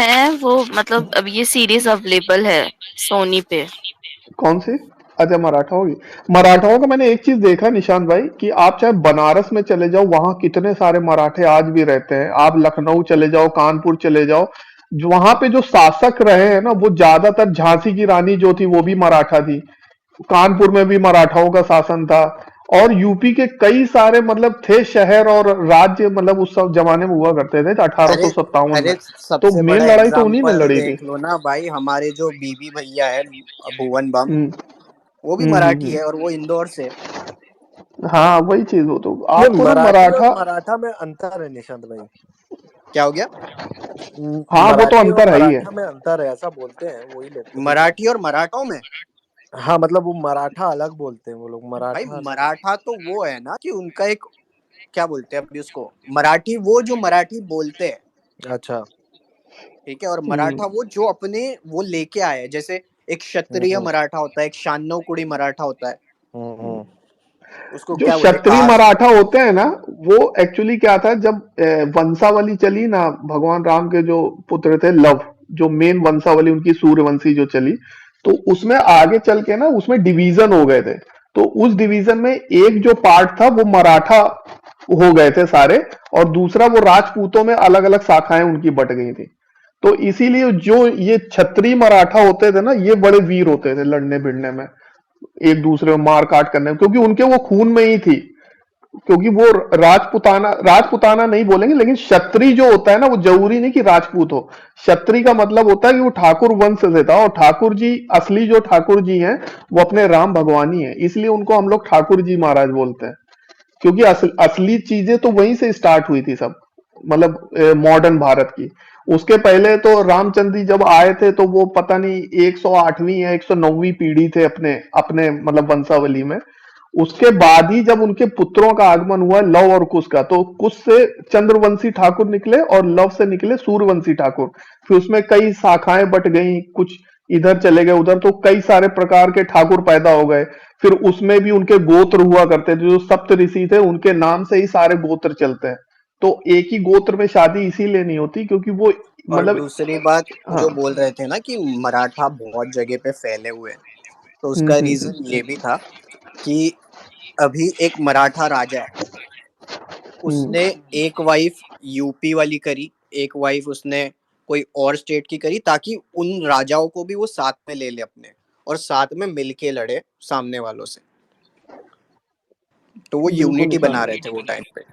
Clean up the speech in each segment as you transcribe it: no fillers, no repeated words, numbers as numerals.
है वो, मतलब अब ये सीरीज अवेलेबल है सोनी पे। कौन सी? अच्छा, मराठाओं की। मराठाओं का मैंने एक चीज देखा निशांत भाई, कि आप चाहे बनारस में चले जाओ, वहां कितने सारे मराठे आज भी रहते हैं। आप लखनऊ चले जाओ, कानपुर चले जाओ, जो वहां पे जो शासक रहे हैं ना, वो ज्यादातर झांसी की रानी जो थी वो भी मराठा थी। कानपुर में भी मराठाओं का शासन था। और यूपी के कई सारे मतलब थे शहर और राज्य, मतलब उस सब जमाने में हुआ करते थे अरे 1857 में। अरे, तो सबसे मेन बड़ा लड़ाई तो उन्हीं ने एग्जाम्पल लड़ी थी। देख लो ना भाई, हमारे जो बीबी भैया है भुवन बम, हम्म वो भी हम्म हम्म मराठी हम्म। है और वो इंदौर से। हाँ वही चीज हो, तो नहीं, आपको ना मराठी और मराठा। मराठा में अंतर है निशांत भाई। क्या हो गया? हाँ वो तो मराठी और अंतर है ही है। मराठा में अंतर है, ऐसा बोलते हैं वही लोग कभी कभी। मराठी और मराठों में? हाँ मतलब वो मराठा अलग बोलते हैं वो लोग, भाई मराठा अलग। मराठा तो वो है ना कि उनका एक, क्या बोलते हैं अभी उसको, मराठी वो जो मराठी बोलते हैं, अच्छा। ठीक है, और हम्म मराठा वो जो अपने वो लेके आए हैं। जैसे एक क्षत्रिय हम्म मराठा होता है, एक शान्नव कुड़ी मराठा होता है, हम्म। उसको जो क्या बोलते हैं, क्षत्रिय कास्ट। मराठा होते हैं ना, वो एक्चुअली क्या था, जब वंशावली चली ना, भगवान राम के जो पुत्र थे लव, जो मेन वंशावली उनकी सूर्यवंशी जो चली, तो उसमें आगे चल के ना उसमें डिवीजन हो गए थे। तो उस डिवीजन में एक जो पार्ट था वो मराठा हो गए थे सारे, और दूसरा वो राजपूतों में अलग अलग शाखाएं उनकी बट गई थी। तो इसीलिए जो ये क्षत्रिय मराठा होते थे ना, ये बड़े वीर होते थे लड़ने भिड़ने में, एक दूसरे को मार काट करने में, क्योंकि उनके वो खून में ही थी। क्योंकि वो राजपुताना, राजपुताना नहीं बोलेंगे, लेकिन क्षत्रिय जो होता है ना, वो जरूरी नहीं कि राजपूत हो। क्षत्रिय का मतलब होता है कि वो ठाकुर वंश से था, और ठाकुर जी असली जो ठाकुर जी हैं वो अपने राम भगवान ही है, इसलिए उनको हम लोग ठाकुर जी महाराज बोलते हैं। क्योंकि असली चीजें तो वहीं से स्टार्ट हुई थी सब, मतलब मॉडर्न भारत की। उसके पहले तो रामचंद्र जी जब आए थे, तो वो पता नहीं 108वीं या 109वीं पीढ़ी थे अपने अपने मतलब वंशावली में। उसके बाद ही जब उनके पुत्रों का आगमन हुआ लव और कुश का, तो कुश से चंद्रवंशी ठाकुर निकले और लव से निकले सूर्यवंशी ठाकुर। फिर उसमें कई शाखाएं बट गई, कुछ इधर चले गए उधर, तो कई सारे प्रकार के ठाकुर पैदा हो गए। फिर उसमें भी उनके गोत्र हुआ करते थे, जो सप्त ऋषि थे उनके नाम से ही सारे गोत्र चलते हैं। तो एक ही गोत्र में शादी इसीलिए नहीं होती क्योंकि वो और मतलब। दूसरी बात हाँ। जो बोल रहे थे ना कि मराठा बहुत जगह पे फैले हुए हैं, तो उसका हम्म। रीजन ये भी था कि अभी एक मराठा राजा है, हम्म। उसने एक वाइफ यूपी वाली करी, एक वाइफ उसने कोई और स्टेट की करी, ताकि उन राजाओं को भी वो साथ में ले ले अपने, और साथ में मिलके लड़े सामने वालों से। तो वो बिल्कुल यूनिटी निशान बना रहे भाई। थे वो टाइम पे।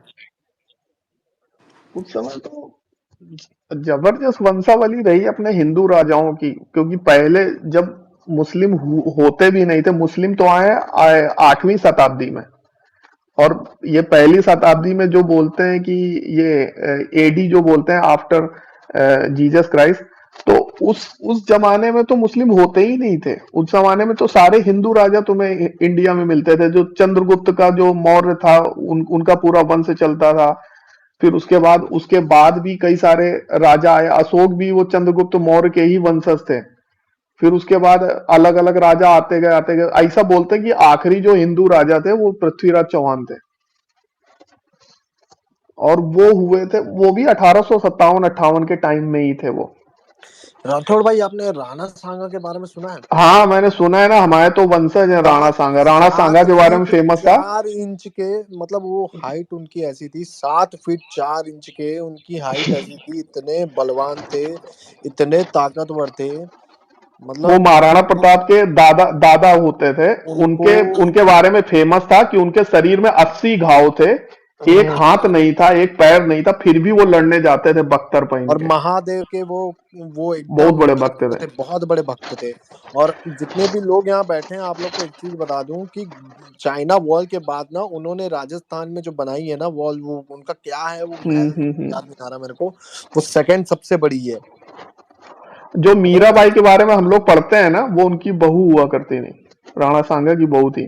उस समय तो जबरदस्त वंशावली रही अपने हिंदू राजाओं की, क्योंकि पहले जब मुस्लिम होते भी नहीं थे, मुस्लिम तो आए 8वीं शताब्दी में। और ये पहली शताब्दी में जो बोलते हैं कि ये एडी जो बोलते हैं, आफ्टर जीसस क्राइस्ट, तो उस जमाने में तो मुस्लिम होते ही नहीं थे। उस जमाने में तो सारे हिंदू राजा तुम्हें इंडिया में मिलते थे। जो चंद्रगुप्त का जो मौर्य था, उनका पूरा वंश चलता था। फिर उसके बाद भी कई सारे राजा आए, अशोक भी वो चंद्रगुप्त मौर्य के ही वंशज थे। फिर उसके बाद अलग अलग राजा आते गए। ऐसा बोलते हैं कि आखिरी जो हिंदू राजा थे वो पृथ्वीराज चौहान थे, और वो हुए थे, वो भी 1857-58 के टाइम में ही थे वो। राठौड़ भाई, आपने राणा सांगा के बारे में सुना है? हाँ मैंने सुना है ना, हमारे तो वंशज है राणा सात सांगा। राणा सांगा सात के बारे में फीट फेमस था। 4 इंच के, मतलब वो हाइट उनकी ऐसी थी, 7 फीट 4 इंच के उनकी हाइट ऐसी थी, इतने बलवान थे, इतने ताकतवर थे। वो मतलब महाराणा उनको प्रताप के दादा दादा होते थे। उनको उनके उनके बारे में फेमस था कि उनके शरीर में 80 घाव थे। एक हम्म, हाथ नहीं था, एक पैर नहीं था, फिर भी वो लड़ने जाते थे बख्तर पहन और के। महादेव के वो बहुत एकदम बड़े भक्त भक्त थे। थे, बहुत बड़े भक्त थे। और जितने भी लोग यहाँ बैठे हैं, आप लोग को एक चीज बता दूं कि चाइना वॉल के बाद ना उन्होंने राजस्थान में जो बनाई है ना वॉल, वो उनका क्या है, वो महल हम्म। याद नहीं आ रहा मेरे को, वो सेकंड सबसे बड़ी है। जो मतलब मीराबाई के बारे में हम लोग पढ़ते हैं ना, वो उनकी बहू हुआ करती थी। राणा सांगा की बहू थी।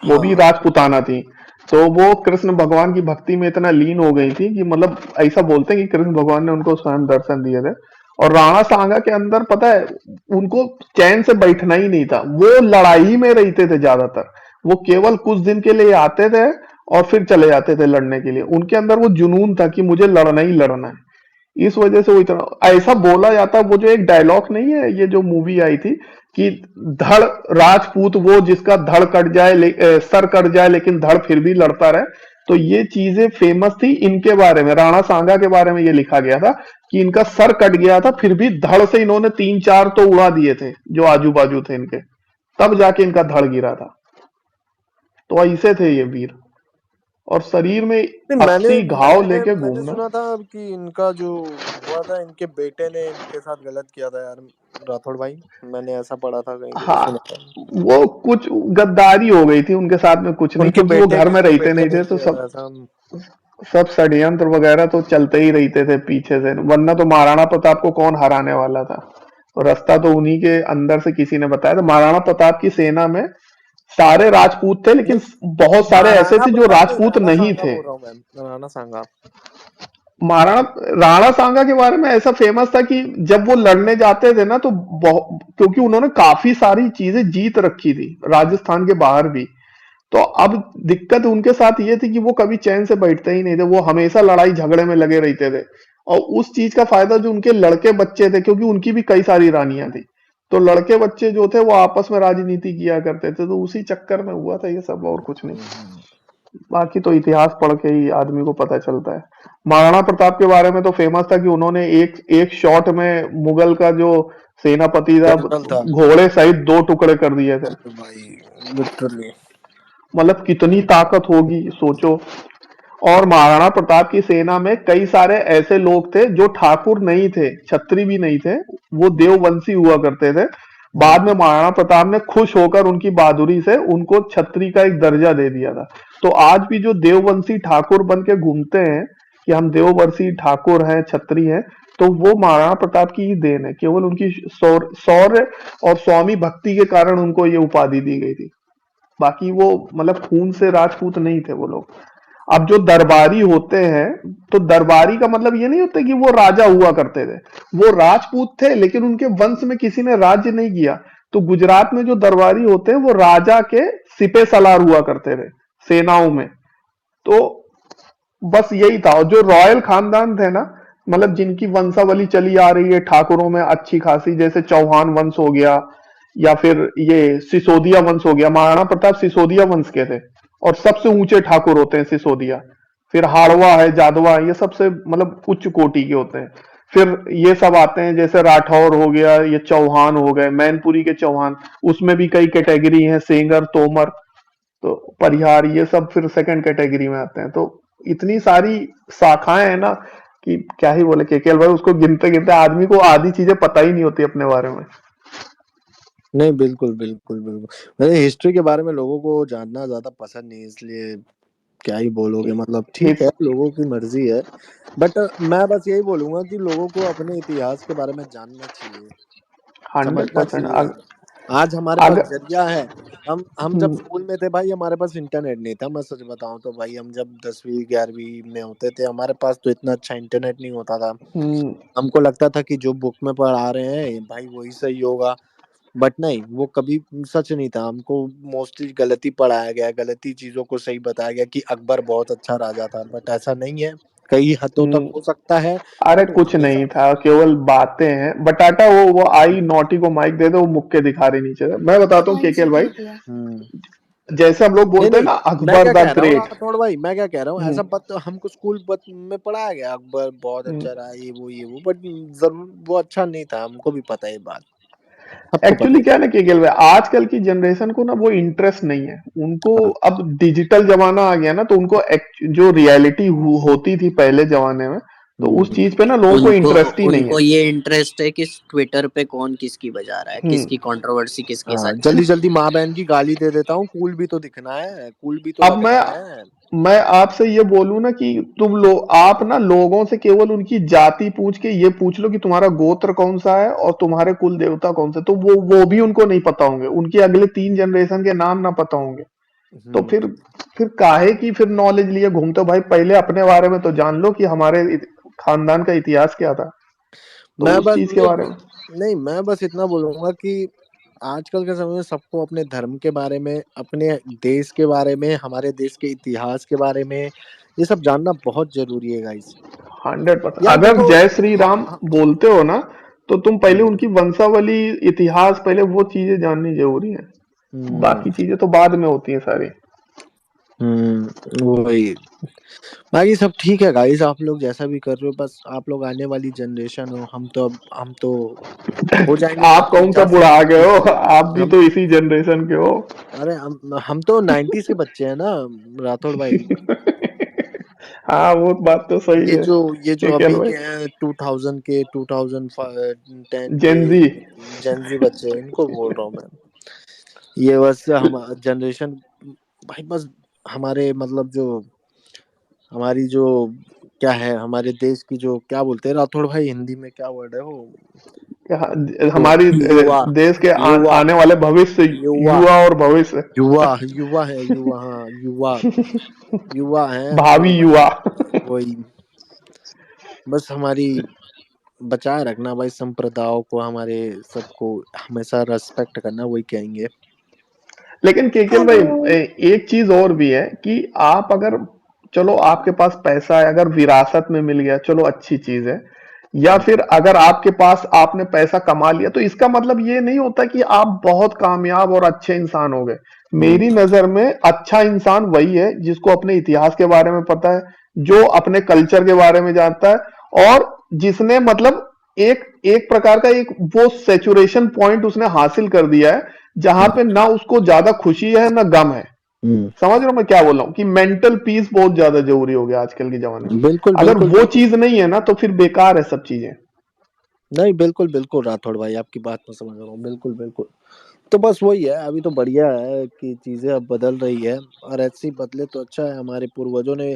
वो भी हाँ, राजपुताना थी। तो वो कृष्ण भगवान की भक्ति में इतना लीन हो गई थी कि मतलब ऐसा बोलते हैं कि कृष्ण भगवान ने उनको स्वयं दर्शन दिए थे। और राणा सांगा के अंदर पता है, उनको चैन से बैठना ही नहीं था। वो लड़ाई में रहते थे ज्यादातर। वो केवल कुछ दिन के लिए आते थे और फिर चले जाते थे लड़ने के लिए। उनके अंदर वो जुनून था कि मुझे लड़ना ही लड़ना है। इस वजह से वो इतना ऐसा बोला जाता। वो जो एक डायलॉग नहीं है, ये जो मूवी आई थी कि धड़ राजपूत वो जिसका धड़ कट जाए सर कट जाए लेकिन धड़ फिर भी लड़ता रहे। तो ये चीजें फेमस थी इनके बारे में, राणा सांगा के बारे में ये लिखा गया था कि इनका सर कट गया था फिर भी धड़ से इन्होंने 3-4 तो उड़ा दिए थे जो आजू बाजू थे इनके, तब जाके इनका धड़ गिरा था। तो ऐसे थे ये वीर, और शरीर में नहीं, मैंने 80 घाव मैंने लेके मैंने घूमना। सुना था कि इनका जो हुआ था, इनके बेटे ने इनके साथ गलत किया था यार, राठौड़ भाई। मैंने ऐसा पढ़ा था कहीं पे, हाँ, सुना था। वो कुछ गद्दारी हो गई थी उनके साथ में, कुछ नहीं, उनके क्योंकि वो बेटे घर में के रहते बेटे नहीं ने थे तो किया सब था ऐसा। सब षड्यंत्र वगैरह तो चलते ही रहते थे पीछे से, वरना तो महाराणा प्रताप को कौन हराने वाला था। और रास्ता तो उन्हीं के अंदर से किसी ने बताया था। महाराणा प्रताप की सेना में सारे राजपूत थे, लेकिन नहीं, बहुत सारे ऐसे महाराणा थे जो प्रताप नहीं, राजपूत राणा नहीं सांगा थे। बोल रहा हूँ मैं, राणा सांगा। महाराणा राणा सांगा के बारे में ऐसा फेमस था कि जब वो लड़ने जाते थे ना तो क्योंकि उन्होंने काफी सारी चीजें जीत रखी थी राजस्थान के बाहर भी। तो अब दिक्कत उनके साथ ये थी कि वो कभी चैन से बैठते ही नहीं थे, वो हमेशा लड़ाई झगड़े में लगे रहते थे। और उस चीज का फायदा जो उनके लड़के बच्चे थे, क्योंकि उनकी भी कई सारी रानियां थी, तो लड़के बच्चे जो थे वो आपस में राजनीति किया करते थे, तो उसी चक्कर में हुआ था ये सब, और कुछ नहीं। बाकी तो इतिहास पढ़ के ही आदमी को पता चलता है। महाराणा प्रताप के बारे में तो फेमस था कि उन्होंने एक एक शॉट में मुगल का जो सेनापति था जनरल था घोड़े सहित 2 टुकड़े कर दिए थे। भाई, लिटरली। मतलब कितनी ताकत होगी सोचो। और महाराणा प्रताप की सेना में कई सारे ऐसे लोग थे जो ठाकुर नहीं थे, छत्री भी नहीं थे, वो देववंशी हुआ करते थे। बाद में महाराणा प्रताप ने खुश होकर उनकी बहादुरी से उनको छत्री का एक दर्जा दे दिया था। तो आज भी जो देववंशी ठाकुर बन के घूमते हैं कि हम देववंशी ठाकुर हैं, छत्री हैं, तो वो महाराणा प्रताप की ही देन है। केवल उनकी शौर्य और स्वामी भक्ति के कारण उनको ये उपाधि दी गई थी। बाकी वो मतलब खून से राजपूत नहीं थे वो लोग। अब जो दरबारी होते हैं, तो दरबारी का मतलब ये नहीं होता कि वो राजा हुआ करते थे, वो राजपूत थे लेकिन उनके वंश में किसी ने राज्य नहीं किया। तो गुजरात में जो दरबारी होते हैं वो राजा के सिपे सलार हुआ करते थे सेनाओं में। तो बस यही था। और जो रॉयल खानदान थे ना, मतलब जिनकी वंशावली चली आ रही है ठाकुरों में अच्छी खासी, जैसे चौहान वंश हो गया या फिर ये सिसोदिया वंश हो गया। महाराणा प्रताप सिसोदिया वंश के थे और सबसे ऊंचे ठाकुर होते हैं सिसोदिया। फिर हाड़वा है, जादवा है, ये सबसे मतलब उच्च कोटि के होते हैं। फिर ये सब आते हैं जैसे राठौर हो गया, ये चौहान हो गए, मैनपुरी के चौहान, उसमें भी कई कैटेगरी हैं, सेंगर, तोमर, तो परिहार, ये सब फिर सेकंड कैटेगरी में आते हैं। तो इतनी सारी शाखाएं हैं ना कि क्या ही बोले केकेएल भाई, उसको गिनते गिनते आदमी को आधी चीजें पता ही नहीं होती अपने बारे में। नहीं, बिल्कुल बिल्कुल बिल्कुल। वैसे हिस्ट्री के बारे में लोगों को जानना ज्यादा पसंद नहीं, इसलिए क्या ही बोलोगे, मतलब ठीक है, हिस लोगों की मर्जी है। बट मैं बस यही बोलूंगा कि लोगों को अपने इतिहास के बारे में जानना चाहिए, हंड्रेड समझना परसेंट चाहिए। आज हमारे पास अगर जरिया है। हम जब स्कूल में थे भाई, हमारे पास इंटरनेट नहीं था। मैं सच बताऊं तो भाई, हम जब 10वीं 11वीं में होते थे, हमारे पास तो इतना अच्छा इंटरनेट नहीं होता था। हम्म, हमको लगता था कि जो बुक में पढ़ा रहे हैं भाई वही सही होगा। बट नहीं, वो कभी सच नहीं था। हमको मोस्टली गलती पढ़ाया गया, गलती चीजों को सही बताया गया कि अकबर बहुत अच्छा राजा था, बट ऐसा नहीं है। कई हदों तक हम्म, हो सकता है, अरे बट कुछ उतनी नहीं ज्यादा था, केवल बातें हैं। बटाटा वो आई नोटी को माइक दे दो, वो मुक्के दिखा रही नीचे। मैं बताता हूँ केकेएल भाई, हम्म। जैसे हम लोग नहीं बोलते हैं नहीं, ना मैं अकबर क्या द कह रहा हूँ ग्रेट। राठौड़ भाई, मैं क्या कह रहा हूँ, हम्म, ऐसा बात तो हमको स्कूल में पढ़ाया गया, अकबर बहुत हम्म। अच्छा रहा, ये वो, बट जरूर वो अच्छा नहीं था। हमको भी पता है ये बात, सबको पता एक्चुअली क्या है ना केकेएल भाई, आजकल की जनरेशन को ना वो इंटरेस्ट नहीं है उनको। है। हाँ। अब डिजिटल जमाना आ गया ना, तो उनको जो रियलिटी होती थी पहले जमाने में, तो उस हम्म। चीज पे ना लोगों को उनको इंटरेस्ट ही नहीं है। उनको ये इंटरेस्ट है कि ट्विटर पे कौन किसकी बजा रहा है, हम्म। किसकी कंट्रोवर्सी किसके हाँ, साथ चल जल्दी रही जल्दी माँ बहन की गाली दे देता हूँ, कूल भी तो दिखना है, कूल भी तो अब लगना मैं है। मैं आपसे ये बोलूं ना कि आप ना लोगों से केवल उनकी जाति पूछ के ये पूछ लो कि तुम्हारा गोत्र कौन सा है और तुम्हारे कुल देवता कौन सा, तो वो भी उनको नहीं पता होंगे, उनके अगले 3 जनरेशन के नाम ना पता होंगे। तो हम्म। फिर काहे की फिर नॉलेज लिए घूमते हो भाई, पहले अपने बारे में तो जान लो कि हमारे खानदान का इतिहास क्या था, तो मैं उस बस चीज के ये बारे में। नहीं, मैं बस इतना बोलूंगा कि आजकल के समय में सबको अपने धर्म के बारे में, अपने देश के बारे में, हमारे देश के इतिहास के बारे में ये सब जानना बहुत जरूरी है गाइस। 100%। यार अगर देखो जय श्री हम राम बोलते हो ना, तो तुम पहले हम्म उनकी वंशावली, इतिहास, पहले वो चीजें जाननी जरूरी है। हम्म बाकी चीजें तो बाद में होती हैं सारी। वही। बाकी सब ठीक है गाइस, आप लोग जैसा भी कर रहे हो, बस आप लोग आने वाली जनरेशन हो, हम तो हो जाएंगे आप कौन सा 50 बुढ़ा आ गए हो, के। आप भी हम तो इसी जनरेशन के हो। अरे हम तो 90s के बच्चे हैं ना राठौड़ भाई। हाँ, वो बात तो सही है। ये जो केकेएल अभी भाई, के हैं 2000 के 2010 के जेनजी। जेनजी बच्चे हैं, इनको बोल रहा हूँ मैं। ये बस हम जनरेशन भाई, बस हमारे मतलब जो हमारी जो क्या है, हमारे देश की जो क्या बोलते हैं राठौड़ भाई, हिंदी में क्या वर्ड है वो, जो हमारी युवा देश के युवा आने वाले भविष्य, युवा युवा और भविष्य। युवा है, युवा, हाँ युवा, युवा है तो भावी बस युवा। वही, बस हमारी बचाए रखना भाई संप्रदायों को, हमारे सबको हमेशा रेस्पेक्ट करना, वही कहेंगे। लेकिन केकेएल भाई, हेलो। एक चीज और भी है कि आप अगर, चलो आपके पास पैसा है, अगर विरासत में मिल गया, चलो अच्छी चीज है। या फिर अगर आपके पास, आपने पैसा कमा लिया, तो इसका मतलब ये नहीं होता कि आप बहुत कामयाब और अच्छे इंसान हो गए। हम्म मेरी नजर में अच्छा इंसान वही है जिसको अपने इतिहास के बारे में पता है, जो अपने कल्चर के बारे में जानता है, और जिसने मतलब एक एक प्रकार का एक वो सेचुरेशन पॉइंट उसने हासिल कर दिया है, जहां पे ना उसको ज्यादा खुशी है ना गम है। हम्म, समझ रहे हो मैं क्या बोल रहा हूँ, कि मेंटल पीस बहुत ज्यादा जरूरी हो गया आजकल के जमाने में। बिल्कुल अगर बिल्कुल वो बिल्कुल। चीज नहीं है ना, तो फिर बेकार है सब चीजें। नहीं बिल्कुल बिल्कुल राठौड़ भाई, आपकी बात मैं समझ रहा हूँ, बिल्कुल बिल्कुल। तो बस वही है, अभी तो बढ़िया है कि चीजें अब बदल रही है, और ऐसे ही बदले तो अच्छा है। हमारे पूर्वजों ने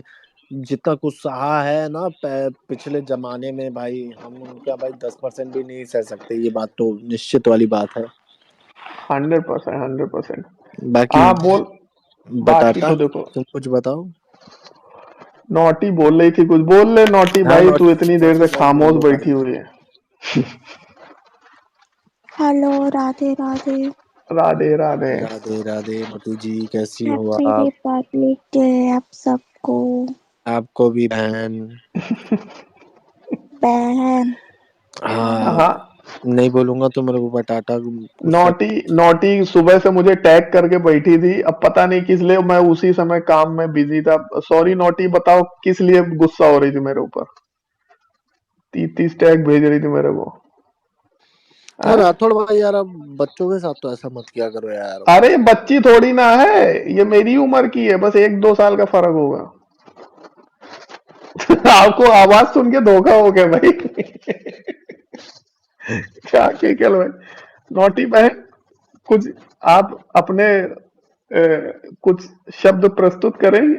जितना कुछ सहा है ना पिछले जमाने में भाई, हम उनका भाई 10% भी नहीं सह सकते, ये बात तो निश्चित वाली बात है। 100%, 100%। बाकी हाँ बोल। बाकी बताता तो देखो, तुम कुछ बताओ। नोटी बोल रही थी, कुछ बोल ले नोटी हाँ भाई, तू नोटी, इतनी देर नोटी से भाई खामोश बोलो बैठी भाई। हुई है। हेलो, राधे राधे। राधे राधे। राधे राधे नोटी जी, कैसी हो हैप्पी आप? रिपब्लिक डे आप सबको। आपको भी बहन। बहन। हाँ, हाँ। हाँ, नहीं बोलूंगा तो मेरे को बटाटा गुस्सा। नोटी, नोटी सुबह से मुझे टैग करके बैठी थी, अब पता नहीं किस लिए, मैं उसी समय काम में बिजी था। सॉरी नोटी, बताओ किस लिए गुस्सा हो रही थी मेरे ऊपर, 30 टैग भेज रही थी मेरे को। यार हाँ? राठौड़ भाई यार, अब बच्चों के साथ तो ऐसा मत किया करो यार। अरे बच्ची थोड़ी ना है, ये मेरी उम्र की है, बस 1-2 साल का फर्क होगा। आपको आवाज सुन के धोखा हो गया भाई। क्या केकेएल भाई, नोटी बहन, कुछ आप अपने कुछ शब्द प्रस्तुत करेंगे।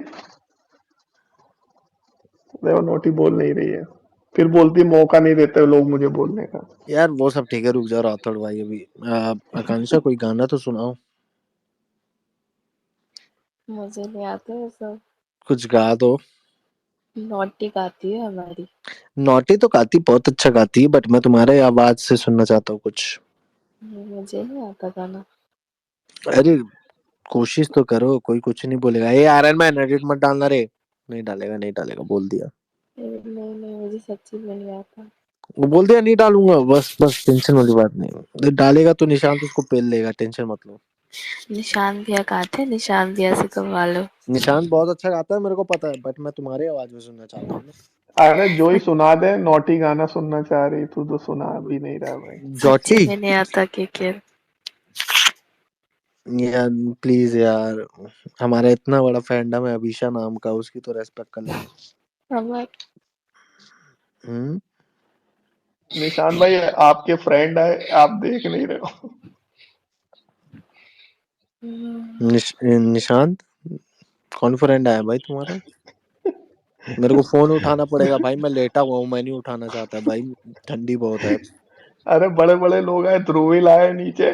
देखो नोटी बोल नहीं रही है, फिर बोलती मौका नहीं देते लोग मुझे बोलने का। यार वो सब ठीक है, रुक जाओ राठौड़ भाई, अभी आकांक्षा कोई गाना तो सुनाओ, मुझे नहीं आता है सब। कुछ गा दो। नॉटी गाती है हमारी। नोटी तो गाती, बहुत अच्छा गाती है, बट मैं तुम्हारे आवाज से सुनना चाहता हूँ कुछ। मुझे नहीं आता गाना। अरे कोशिश तो करो, कोई कुछ नहीं बोलेगा। ए आयरन मैन एडिट मत डालना रे। नहीं डालेगा, नहीं डालेगा, बोल दिया। नहीं नहीं, मुझे सच्ची में नहीं आता। वो बोल दिया नहीं डालूंगा, बस बस, टेंशन वाली बात नहीं, डालेगा तो निशांत उसको पेल लेगा, टेंशन मत लो। निशान भैया गाते हैं, निशान भैया से करवा लो। निशांत बहुत अच्छा गाता है, मेरे को पता है, बट मैं तुम्हारे आवाज में सुनना चाहता हूँ ना। अरे जो ही सुना दे, नोटी गाना सुनना चाह रही, तू तो सुना भी नहीं रहा भाई। सच्ची जॉटी, में नहीं आता के। यार प्लीज यार, हमारा इतना बड़ा फैंडम है अभिषा नाम का, उसकी तो रेस्पेक्ट कर लो। हमारे हम्म निशान भाई, आपके फ्रेंड है, आप देख नहीं रहे हो। निशांत, कौन फ्रेंड आया भाई तुम्हारा? मेरे को फोन उठाना पड़ेगा भाई, मैं लेटा हुआ हूँ, मैं नहीं उठाना चाहता भाई, ठंडी बहुत है। अरे बड़े बड़े लोग आए, ध्रुवील आए नीचे।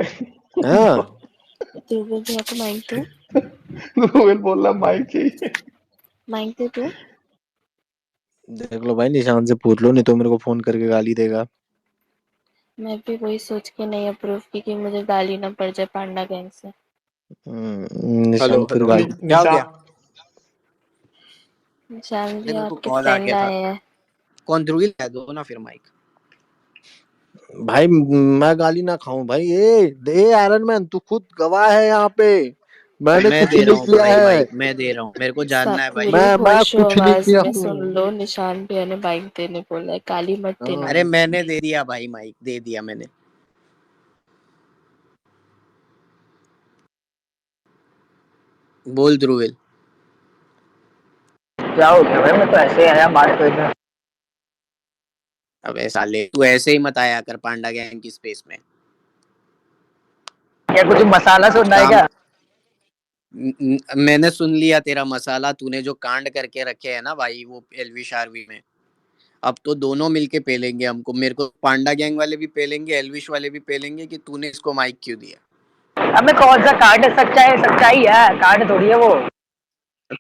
हाँ, ध्रुव भैया को माइक दो। ध्रुवील बोल रहा माइक चाहिए। माइक दे दो। देख लो भाई, निशान से पूछ लो, नहीं तो मेरे को फोन करके गाली देगा। मैं भी वही सोच के नहीं अप्रूव की कि मुझे गाली ना पड़ जाए पांडा गैंग से। निशान फिर गाली क्या हो गया? निशान जी मेरे को आपके कॉल आ फ्रेंड गया था। आए हैं। कौन ध्रुवील है? दो ना फिर माइक। भाई मैं गाली ना खाऊं भाई। ए आयरन मैन तू खुद गवाह है यहाँ पे, मैंने मैं कुछ दे रहा नहीं हूँ किया भाई है। माइक, मैं दे रहा हूँ, मेरे को जानना है भाई। पूरी मैं होशो कुछ नहीं आवाज किया में हूँ। सुन लो, निशान भैया ने बाइक देने बोला है, गाली मत देना। अरे मैंने दे दिया भाई माइक, दे दिया मैंने। बोल ध्रुवील। क्या हो गया भाई? मैं तो ऐसे ही आया बात करने। अबे साले तू ऐसे ही मत आया कर पांडा गैंग की स्पेस में। क्या कुछ मसाला सुनना है काम क्या? मैंने सुन लिया तेरा मसाला। तूने जो कांड करके रखे है ना भाई वो एलविश आरवी में, अब तो दोनों मिलके पेलेंगे हमको। मेरे को पांडा गैंग वाले भी पेलेंगे, एलविश वाले भी पेलेंगे कि तूने इसको माइक क्यों दिया। अबे कौन सा कार्ड है? सच्चाई है, कार्ड थोड़ी है वो।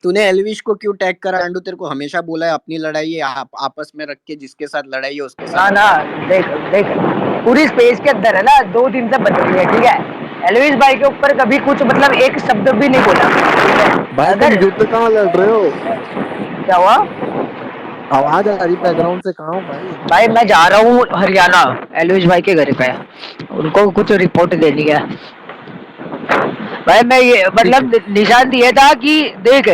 तूने एलविश को क्यों टैग करा आंडू? तेरे को हमेशा बोला है अपनी लड़ाई है आपस में रख के, जिसके साथ लड़ाई है उसके ना साथ। ना, देख देख, पूरी स्पेस के अंदर है ना 2 दिन से बन रही है, ठीक है। एलविस भाई के ऊपर कभी कुछ मतलब एक शब्द भी नहीं बोला, ठीक है। भाई तुम अगर युद्ध कहाँ लड़ रहे हो? क्या हुआ आवाज आ रही बैकग्राउंड से, कहाँ हो भाई? भाई? मैं जा रहा हूँ हरियाणा, एलविस भाई के घर पे। उनको कुछ रिपोर्ट देनी है भाई। मैं ये ठीक है। मतलब निशान दिया था कि देख,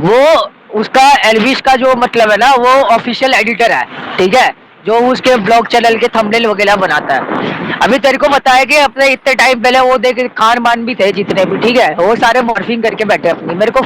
वो उसका एलविस का जो मतलब है ना, वो ऑफिशियल एडिटर है, ठीक है, जो उसके ब्लॉग चैनल के थंबनेल वगैरह बनाता है। अभी तेरे को बताया कि अपने इतने टाइम पहले वो देख खान मान भी थे जितने भी, ठीक है, वो सारे मॉर्फिंग करके बैठे अपनी। मेरे को